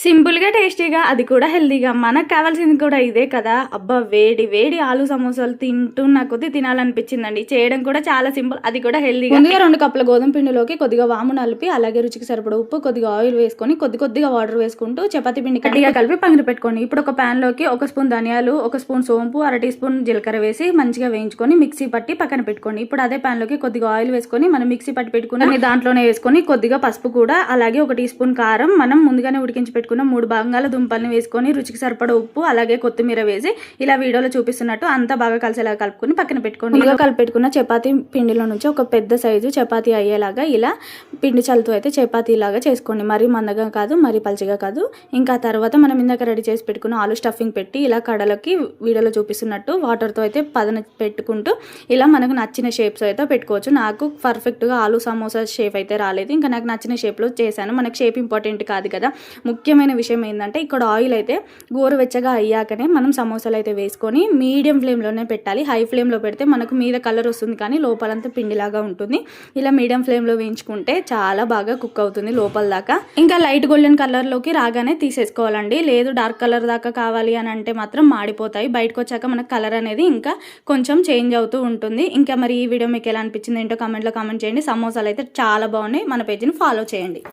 సింపుల్గా టేస్టీగా అది కూడా హెల్దీగా మనకు కావాల్సింది కూడా ఇదే కదా. అబ్బా వేడి వేడి ఆలు సమోసాలు తింటున్న కొద్దీ తినాలనిపించిందండి. చేయడం కూడా చాలా సింపుల్, అది కూడా హెల్దీగా. ముందుగా 2 కప్పుల గోధుమ పిండిలోకి కొద్దిగా వాము నలిపి అలాగే రుచికి సరిపడ ఉప్పు, కొద్దిగా ఆయిల్ వేసుకొని కొద్దిగా వాటర్ వేసుకుంటూ చపాతీ పిండి గట్టిగా కలిపి పక్కన పెట్టుకోండి. ఇప్పుడు ఒక ప్యాన్ లోకి 1 స్పూన్ ధనియాలు, 1 స్పూన్ సోంపు, 1/2 టీ స్పూన్ జీలకర్ర వేసి మంచిగా వేయించుకొని మిక్సీ పట్టి పక్కన పెట్టుకోండి. ఇప్పుడు అదే ప్యాన్ లోకి కొద్దిగా ఆయిల్ వేసుకొని మనం మిక్సీ పట్టి పెట్టుకుని దాంట్లోనే వేసుకొని కొద్దిగా పసుపు కూడా అలాగే 1 టీ స్పూన్ కారం, మనం ముందుగానే ఉడికించి పెట్టుకున్న 3 బంగాళదుంపల్ని వేసుకొని రుచికి సరిపడ ఉప్పు అలాగే కొత్తిమీర వేసి ఇలా వీడియోలో చూపిస్తున్నట్టు అంతా బాగా కలిసేలా కలుపుకొని పక్కన పెట్టుకోండి. ఇలా కలిపెట్టుకున్న చపాతీ పిండిలో నుంచి ఒక పెద్ద సైజు చపాతీ అయ్యేలాగా ఇలా పిండి చల్లుతూ అయితే చపాతీ లాగా చేసుకోండి. మరీ మందగా కాదు, మరీ పల్చగా కాదు. ఇంకా తర్వాత మనం ఇందాక రెడీ చేసి పెట్టుకున్న ఆలు స్టఫింగ్ పెట్టి ఇలా కడలకి వీడియోలో చూపిస్తున్నట్టు వాటర్తో అయితే పదన పెట్టుకుంటూ ఇలా మనకు నచ్చిన షేప్స్ అయితే పెట్టుకోవచ్చు. నాకు పర్ఫెక్ట్గా ఆలు సమోసా షేప్ అయితే రాలేదు, ఇంకా నాకు నచ్చిన షేప్లో చేశాను. మనకు షేప్ ఇంపార్టెంట్ కాదు కదా. ముఖ్యమైన విషయం ఏంటంటే ఇక్కడ ఆయిల్ అయితే గోరువెచ్చగా అయ్యాకనే మనం సమోసాలు అయితే వేసుకొని మీడియం ఫ్లేమ్లోనే పెట్టాలి. హై ఫ్లేమ్లో పెడితే మనకు మీద కలర్ వస్తుంది కానీ లోపలంతా పిండిలాగా ఉంటుంది. ఇలా మీడియం ఫ్లేమ్లో వేయించుకుంటే చాలా బాగా కుక్ అవుతుంది లోపల దాకా. ఇంకా లైట్ గోల్డెన్ కలర్లోకి రాగానే తీసేసుకోవాలండి. లేదు డార్క్ కలర్ దాకా కావాలి అని అంటే మాత్రం మాడిపోతాయి. బయటకు వచ్చాక మనకు కలర్ అనేది ఇంకా కొంచెం చేంజ్ అవుతూ ఉంటుంది. ఇంకా మరి ఈ వీడియో మీకు ఎలా అనిపించింది ఏంటో కామెంట్లో కామెంట్ చేయండి. సమోసాలు అయితే చాలా బాగున్నాయి. మన పేజీని ఫాలో చేయండి.